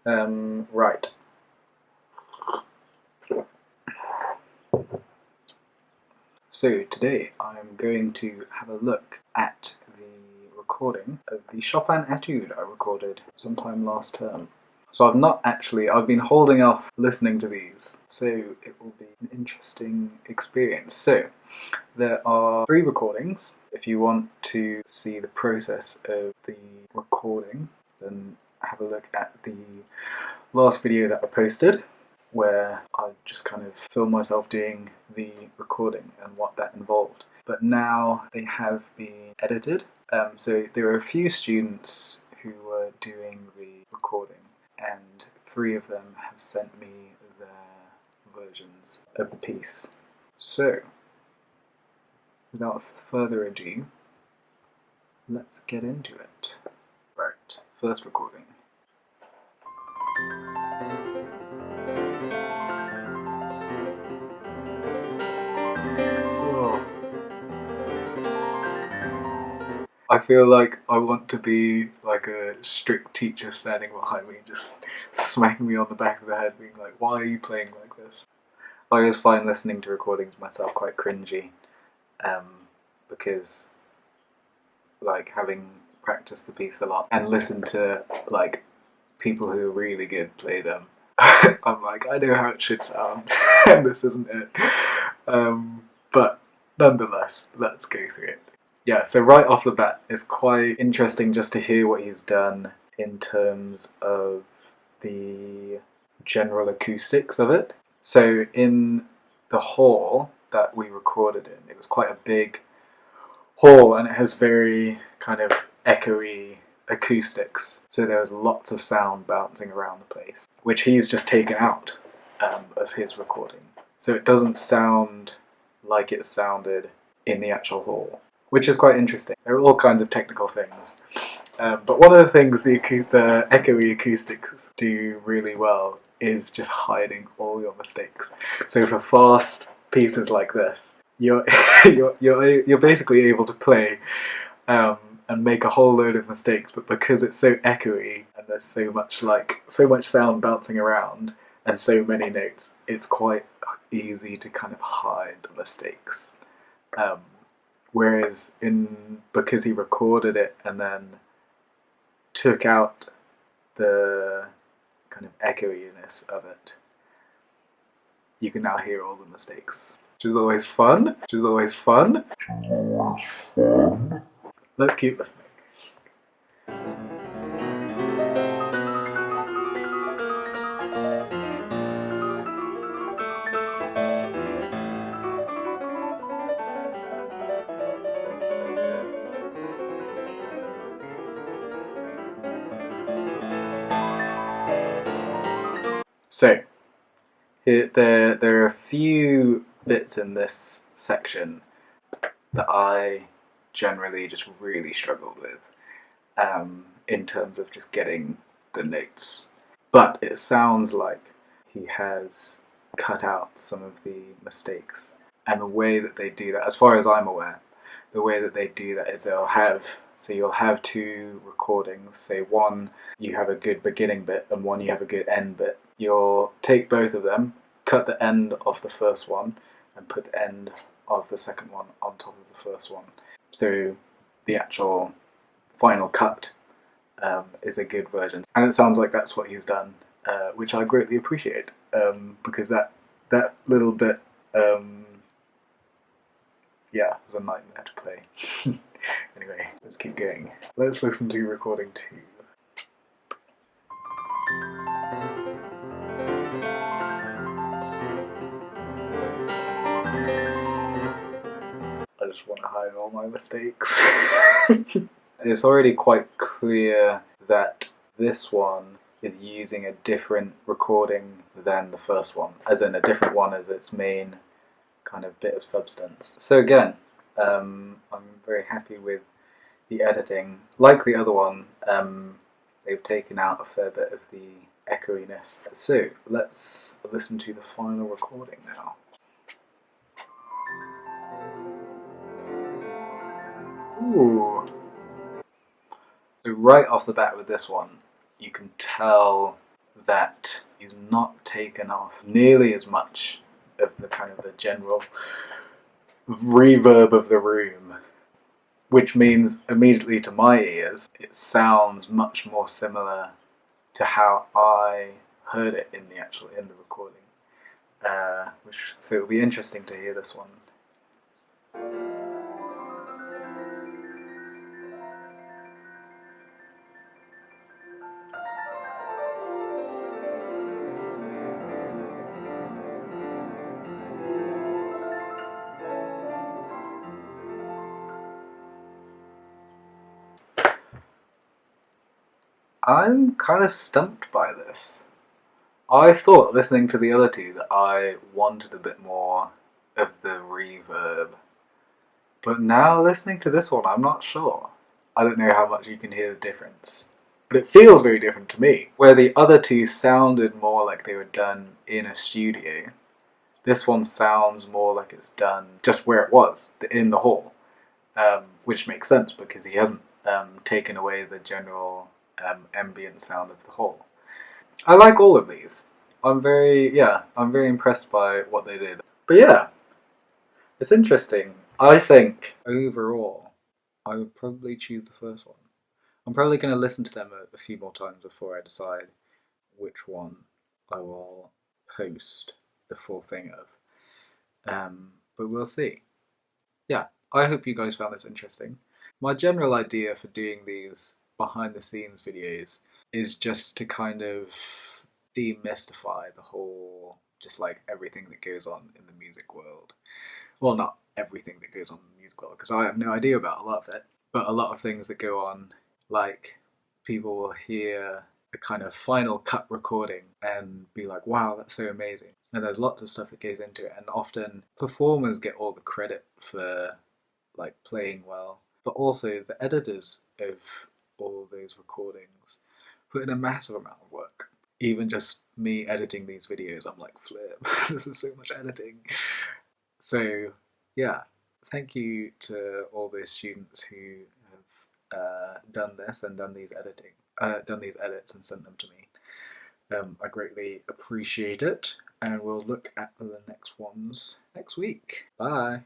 Right. So today I'm going to have a look at the recording of the Chopin Etude I recorded sometime last term. So I've been holding off listening to these, so it will be an interesting experience. So there are 3 recordings. If you want to see the process of the recording, then have a look at the last video that I posted, where I just kind of filmed myself doing the recording and what that involved. But now they have been edited, so there are a few students who were doing the recording, and 3 of them have sent me their versions of the piece. So, without further ado, let's get into it. Right, first recording. I feel like I want to be like a strict teacher standing behind me, just smacking me on the back of the head, being like, "Why are you playing like this?" I always find listening to recordings myself quite cringy, um, because like having practiced the piece a lot and listened to like people who are really good play them, I'm like, I know how it should sound, and this isn't it. But nonetheless, let's go through it. Yeah, so right off the bat, it's quite interesting just to hear what he's done in terms of the general acoustics of it. So in the hall that we recorded in, it was quite a big hall and it has very kind of echoey acoustics. So there was lots of sound bouncing around the place, which he's just taken out of his recording. So it doesn't sound like it sounded in the actual hall, which is quite interesting. There are all kinds of technical things. But one of the things the echoey acoustics do really well is just hiding all your mistakes. So for fast pieces like this, you're you're basically able to play and make a whole load of mistakes, but because it's so echoey and there's so much sound bouncing around and so many notes, it's quite easy to kind of hide the mistakes. Whereas because he recorded it and then took out the kind of echoiness of it, you can now hear all the mistakes, which is always fun. Let's keep listening. So, there are a few bits in this section that I generally just really struggled with, in terms of just getting the notes. But it sounds like he has cut out some of the mistakes. And the way that they do that, as far as I'm aware, the way that they do that is you'll have 2 recordings, say one you have a good beginning bit and one you have a good end bit. You'll take both of them, cut the end of the first one and put the end of the second one on top of the first one. So the actual final cut is a good version. And it sounds like that's what he's done, which I greatly appreciate, because that little bit, yeah, was a nightmare to play. Anyway, let's keep going. Let's listen to recording 2. I just want to hide all my mistakes. It's already quite clear that this one is using a different recording than the first one, as in a different one as its main kind of bit of substance. So again, I'm very happy with the editing. Like the other one, they've taken out a fair bit of the echoiness. So let's listen to the final recording now. Ooh. So right off the bat with this one, you can tell that he's not taken off nearly as much of the kind of the general reverb of the room, which means immediately to my ears it sounds much more similar to how I heard it in the recording. So it'll be interesting to hear this one. I'm kind of stumped by this. I thought listening to the other two that I wanted a bit more of the reverb, but now listening to this one, I'm not sure. I don't know how much you can hear the difference, but it feels very different to me. Where the other two sounded more like they were done in a studio, this one sounds more like it's done just where it was, in the hall, which makes sense because he hasn't taken away the general ambient sound of the hall. I like all of these. I'm very impressed by what they did. But yeah, it's interesting. I think overall, I would probably choose the first one. I'm probably going to listen to them a few more times before I decide which one I will post the full thing of. But we'll see. Yeah, I hope you guys found this interesting. My general idea for doing these behind the scenes videos is just to kind of demystify the whole, just like everything that goes on in the music world. Well, not everything that goes on in the music world, because I have no idea about a lot of it, but a lot of things that go on, like people will hear a kind of final cut recording and be like, wow, that's so amazing. And there's lots of stuff that goes into it, and often performers get all the credit for like playing well, but also the editors of all those recordings put in a massive amount of work. Even just me editing these videos, I'm like, flip, this is so much editing. So yeah, thank you to all those students who have done this and done these edits and sent them to me. I greatly appreciate it, and we'll look at the next ones next week. Bye.